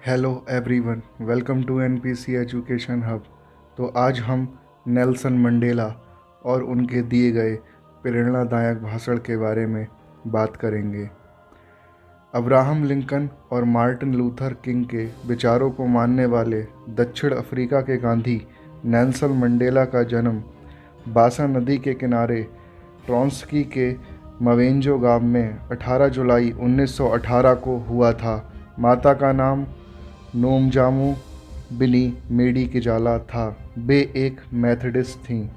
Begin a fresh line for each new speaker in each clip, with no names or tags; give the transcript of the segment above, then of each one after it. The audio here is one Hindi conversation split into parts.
Hello everyone, welcome to NPC Education Hub. तो आज हम नेल्सन मंडेला और उनके दिए गए प्रेरणादायक भाषण के बारे में बात करेंगे। अब्राहम लिंकन और मार्टिन लूथर किंग के विचारों को मानने वाले दक्षिण अफ्रीका के गांधी नेल्सन मंडेला का जन्म बासा नदी के किनारे ट्रांस्की के मवेंजो गांव में 18 जुलाई 1918 को हुआ था। माता का नाम नोमजामो बिनी मेडी किजाला था। वे एक मेथडिस्ट थीं।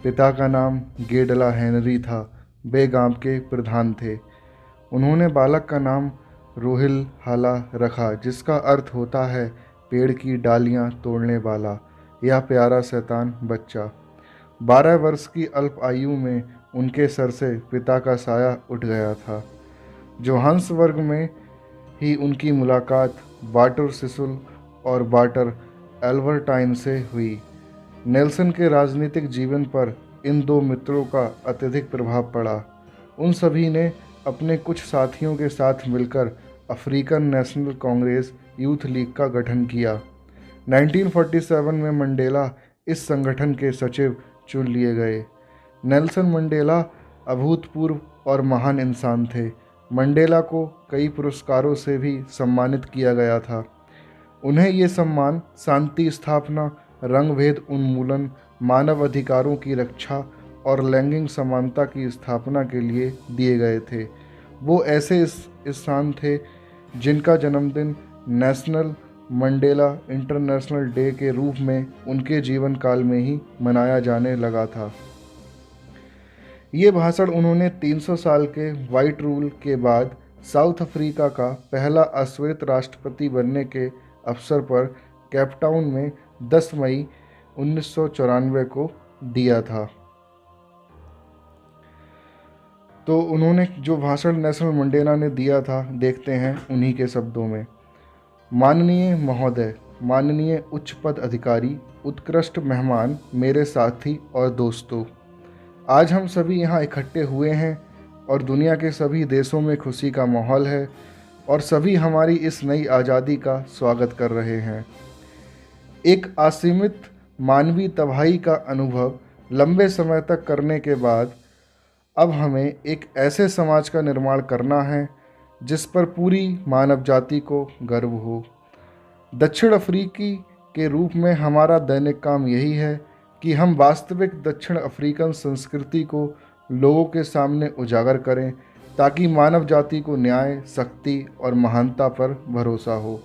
पिता का नाम गेडला हेनरी था। वे गांव के प्रधान थे। उन्होंने बालक का नाम रोहिल हाला रखा, जिसका अर्थ होता है पेड़ की डालियां तोड़ने वाला या प्यारा शैतान बच्चा। 12 वर्ष की अल्प आयु में उनके सर से पिता का साया उठ गया था। जोहान्सबर्ग में ही उनकी मुलाकात वाटर सिसुल और वाटर एल्बर्टाइन से हुई। नेल्सन के राजनीतिक जीवन पर इन दो मित्रों का अत्यधिक प्रभाव पड़ा। उन सभी ने अपने कुछ साथियों के साथ मिलकर African national Congress youth league का गठन किया। 1947 में मंडेला इस संगठन के सचिव चुन लिए गए। नेल्सन मंडेला अभूतपूर्व और महान इंसान थे। मंडेला को कई पुरस्कारों से भी सम्मानित किया गया था। उन्हें ये सम्मान शांति स्थापना, रंगभेद उन्मूलन, मानव अधिकारों की रक्षा और लैंगिक समानता की स्थापना के लिए दिए गए थे। वो ऐसे इंसान थे जिनका जन्मदिन नेशनल मंडेला इंटरनेशनल डे के रूप में उनके जीवन काल में ही मनाया जाने लगा था। ये भाषण उन्होंने 300 साल के वाइट रूल के बाद साउथ अफ्रीका का पहला अश्वेत राष्ट्रपति बनने के अवसर पर केपटाउन में 10 मई 1994 को दिया था। तो उन्होंने जो भाषण नेल्सन मंडेला ने दिया था, देखते हैं उन्हीं के शब्दों में। माननीय महोदय, माननीय उच्च पद अधिकारी, उत्कृष्ट मेहमान, मेरे साथी और दोस्तों, आज हम सभी यहाँ इकट्ठे हुए हैं और दुनिया के सभी देशों में खुशी का माहौल है और सभी हमारी इस नई आज़ादी का स्वागत कर रहे हैं। एक असीमित मानवीय तबाही का अनुभव लंबे समय तक करने के बाद अब हमें एक ऐसे समाज का निर्माण करना है जिस पर पूरी मानव जाति को गर्व हो। दक्षिण अफ्रीकी के रूप में हमारा दैनिक काम यही है कि हम वास्तविक दक्षिण अफ्रीकन संस्कृति को लोगों के सामने उजागर करें, ताकि मानव जाति को न्याय, शक्ति और महानता पर भरोसा हो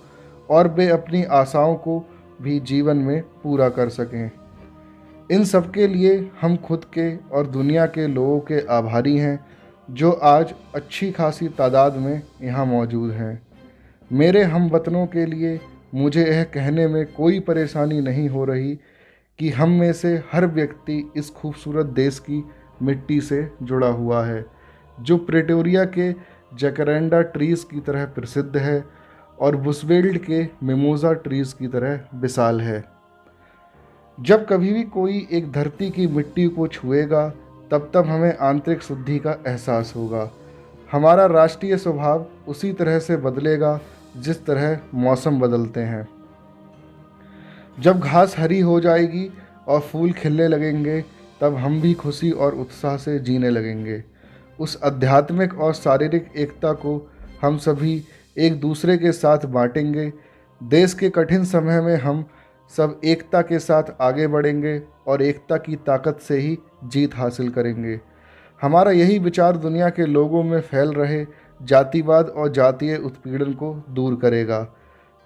और वे अपनी आशाओं को भी जीवन में पूरा कर सकें। इन सब के लिए हम खुद के और दुनिया के लोगों के आभारी हैं जो आज अच्छी खासी तादाद में यहाँ मौजूद हैं। मेरे हमवतनों के लिए मुझे यह कहने में कोई परेशानी नहीं हो रही कि हम में से हर व्यक्ति इस खूबसूरत देश की मिट्टी से जुड़ा हुआ है, जो प्रेटोरिया के जैकरेंडा ट्रीज़ की तरह प्रसिद्ध है और बुशवेल्ड के मिमोजा ट्रीज़ की तरह विशाल है। जब कभी भी कोई एक धरती की मिट्टी को छुएगा, तब हमें आंतरिक शुद्धि का एहसास होगा। हमारा राष्ट्रीय स्वभाव उसी तरह से बदलेगा जिस तरह मौसम बदलते हैं। जब घास हरी हो जाएगी और फूल खिलने लगेंगे, तब हम भी खुशी और उत्साह से जीने लगेंगे। उस आध्यात्मिक और शारीरिक एकता को हम सभी एक दूसरे के साथ बांटेंगे। देश के कठिन समय में हम सब एकता के साथ आगे बढ़ेंगे और एकता की ताकत से ही जीत हासिल करेंगे। हमारा यही विचार दुनिया के लोगों में फैल रहे जातिवाद और जातीय उत्पीड़न को दूर करेगा।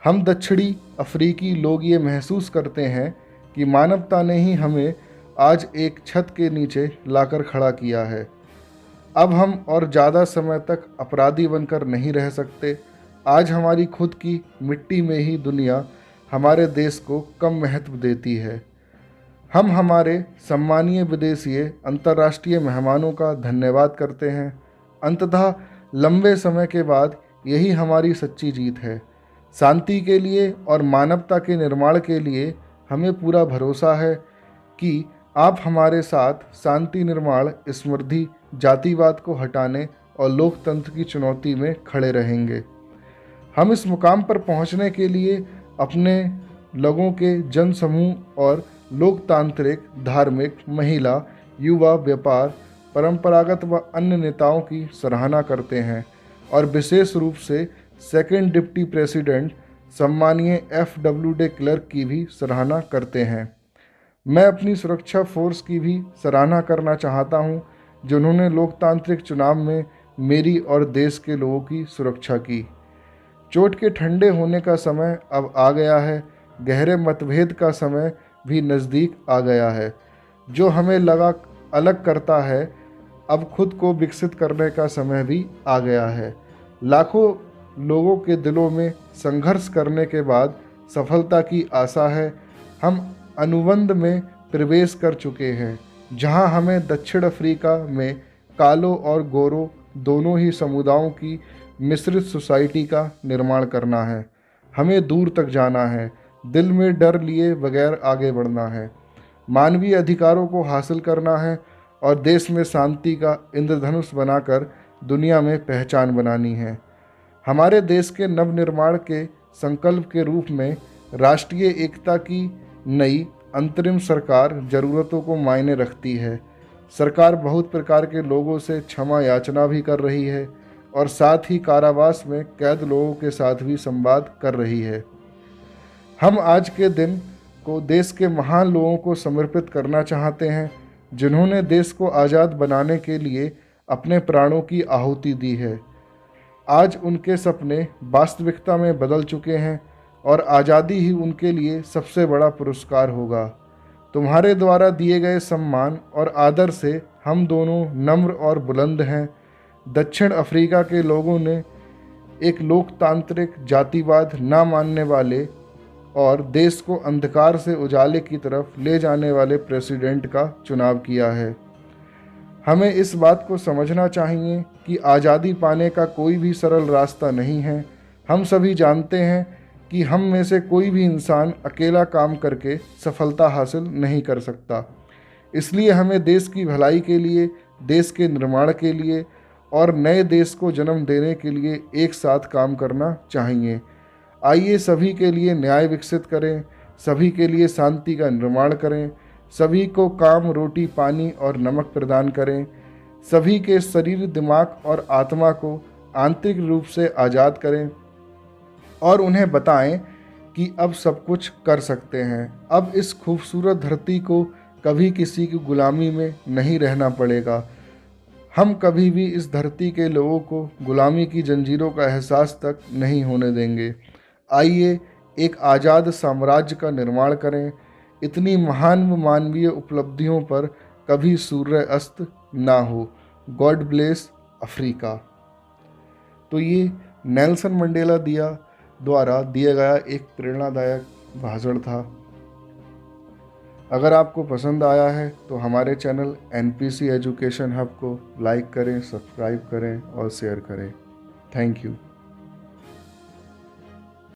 हम दक्षिणी अफ्रीकी लोग ये महसूस करते हैं कि मानवता ने ही हमें आज एक छत के नीचे लाकर खड़ा किया है। अब हम और ज़्यादा समय तक अपराधी बनकर नहीं रह सकते। आज हमारी खुद की मिट्टी में ही दुनिया हमारे देश को कम महत्व देती है। हम हमारे सम्मानीय विदेशी अंतर्राष्ट्रीय मेहमानों का धन्यवाद करते हैं। अंततः लंबे समय के बाद यही हमारी सच्ची जीत है। शांति के लिए और मानवता के निर्माण के लिए हमें पूरा भरोसा है कि आप हमारे साथ शांति निर्माण, समृद्धि, जातिवाद को हटाने और लोकतंत्र की चुनौती में खड़े रहेंगे। हम इस मुकाम पर पहुंचने के लिए अपने लोगों के जन समूह और लोकतांत्रिक, धार्मिक, महिला, युवा, व्यापार, परंपरागत व अन्य नेताओं की सराहना करते हैं और विशेष रूप से सेकंड डिप्टी प्रेसिडेंट सम्मानीय FW डे क्लर्क की भी सराहना करते हैं। मैं अपनी सुरक्षा फोर्स की भी सराहना करना चाहता हूं, जिन्होंने लोकतांत्रिक चुनाव में मेरी और देश के लोगों की सुरक्षा की। चोट के ठंडे होने का समय अब आ गया है, गहरे मतभेद का समय भी नज़दीक आ गया है। जो हमें लगा अलग करता है, अब खुद को विकसित करने का समय भी आ गया है। लाखों लोगों के दिलों में संघर्ष करने के बाद सफलता की आशा है। हम अनुबंध में प्रवेश कर चुके हैं, जहां हमें दक्षिण अफ्रीका में कालों और गोरों दोनों ही समुदायों की मिश्रित सोसाइटी का निर्माण करना है। हमें दूर तक जाना है, दिल में डर लिए बगैर आगे बढ़ना है, मानवीय अधिकारों को हासिल करना है और देश में शांति का इंद्रधनुष बनाकर दुनिया में पहचान बनानी है। हमारे देश के नवनिर्माण के संकल्प के रूप में राष्ट्रीय एकता की नई अंतरिम सरकार ज़रूरतों को मायने रखती है। सरकार बहुत प्रकार के लोगों से क्षमा याचना भी कर रही है और साथ ही कारावास में कैद लोगों के साथ भी संवाद कर रही है। हम आज के दिन को देश के महान लोगों को समर्पित करना चाहते हैं, जिन्होंने देश को आज़ाद बनाने के लिए अपने प्राणों की आहुति दी है। आज उनके सपने वास्तविकता में बदल चुके हैं और आज़ादी ही उनके लिए सबसे बड़ा पुरस्कार होगा। तुम्हारे द्वारा दिए गए सम्मान और आदर से हम दोनों नम्र और बुलंद हैं। दक्षिण अफ्रीका के लोगों ने एक लोकतांत्रिक, जातिवाद ना मानने वाले और देश को अंधकार से उजाले की तरफ ले जाने वाले प्रेसिडेंट का चुनाव किया है। हमें इस बात को समझना चाहिए कि आज़ादी पाने का कोई भी सरल रास्ता नहीं है। हम सभी जानते हैं कि हम में से कोई भी इंसान अकेला काम करके सफलता हासिल नहीं कर सकता। इसलिए हमें देश की भलाई के लिए, देश के निर्माण के लिए और नए देश को जन्म देने के लिए एक साथ काम करना चाहिए। आइए सभी के लिए न्याय विकसित करें, सभी के लिए शांति का निर्माण करें, सभी को काम, रोटी, पानी और नमक प्रदान करें, सभी के शरीर, दिमाग और आत्मा को आंतरिक रूप से आज़ाद करें और उन्हें बताएं कि अब सब कुछ कर सकते हैं। अब इस खूबसूरत धरती को कभी किसी की गुलामी में नहीं रहना पड़ेगा। हम कभी भी इस धरती के लोगों को गुलामी की जंजीरों का एहसास तक नहीं होने देंगे। आइए एक आज़ाद साम्राज्य का निर्माण करें। इतनी महान मानवीय उपलब्धियों पर कभी सूर्य अस्त ना हो। God bless Africa. तो ये नेल्सन मंडेला द्वारा दिया गया एक प्रेरणादायक भाषण था। अगर आपको पसंद आया है तो हमारे चैनल NPC एजुकेशन हब को लाइक करें, सब्सक्राइब करें और शेयर करें। Thank you.